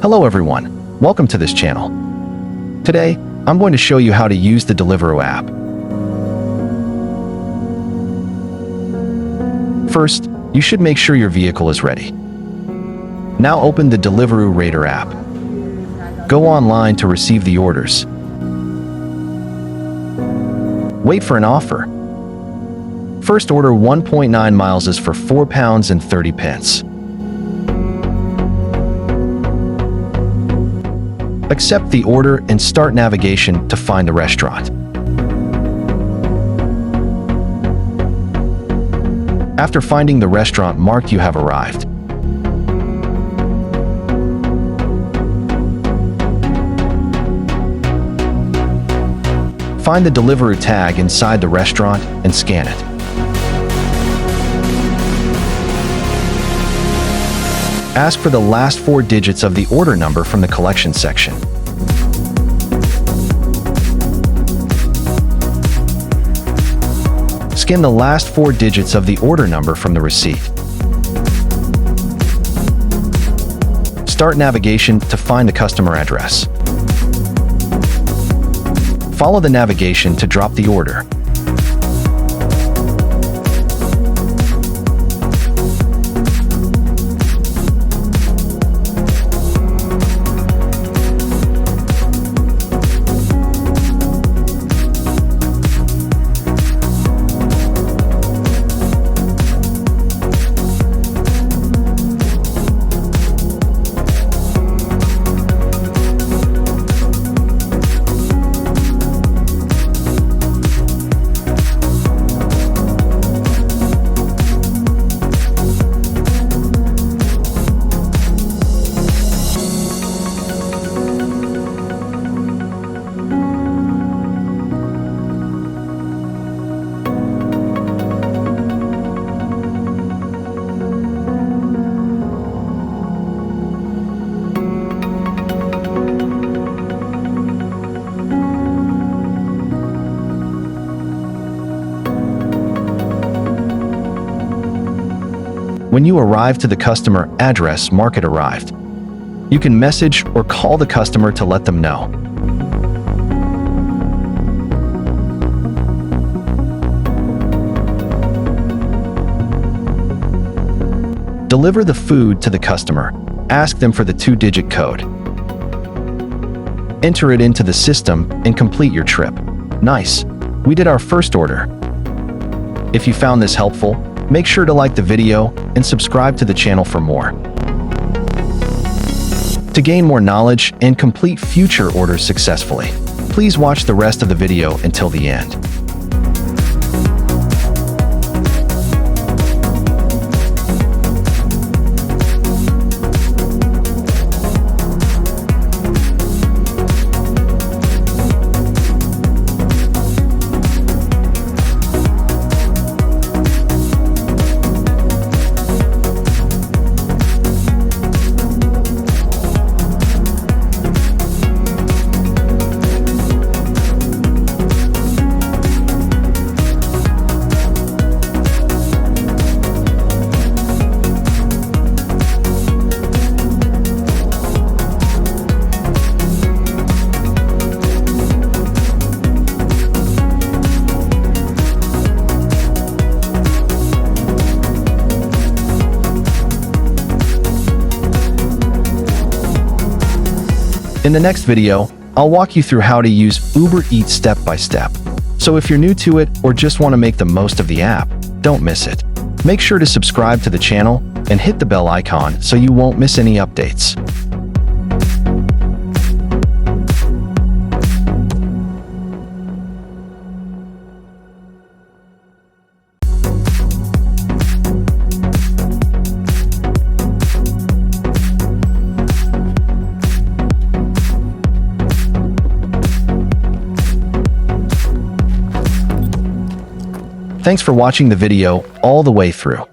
Hello everyone, welcome to this channel. Today, I'm going to show you how to use the Deliveroo app. First, you should make sure your vehicle is ready. Now open the Deliveroo Radar app. Go online to receive the orders. Wait for an offer. First order 1.9 miles is for £4.30. Accept the order and start navigation to find the restaurant. After finding the restaurant marked, you have arrived. Find the Deliveroo tag inside the restaurant and scan it. Ask for the last 4 digits of the order number from the collection section. Scan the last 4 digits of the order number from the receipt. Start navigation to find the customer address. Follow the navigation to drop the order. When you arrive to the customer address, mark it arrived. You can message or call the customer to let them know. Deliver the food to the customer. Ask them for the 2-digit code. Enter it into the system and complete your trip. Nice! We did our first order. If you found this helpful, make sure to like the video and subscribe to the channel for more. To gain more knowledge and complete future orders successfully, please watch the rest of the video until the end. In the next video, I'll walk you through how to use Uber Eats step by step. So if you're new to it or just want to make the most of the app, don't miss it. Make sure to subscribe to the channel and hit the bell icon so you won't miss any updates. Thanks for watching the video all the way through.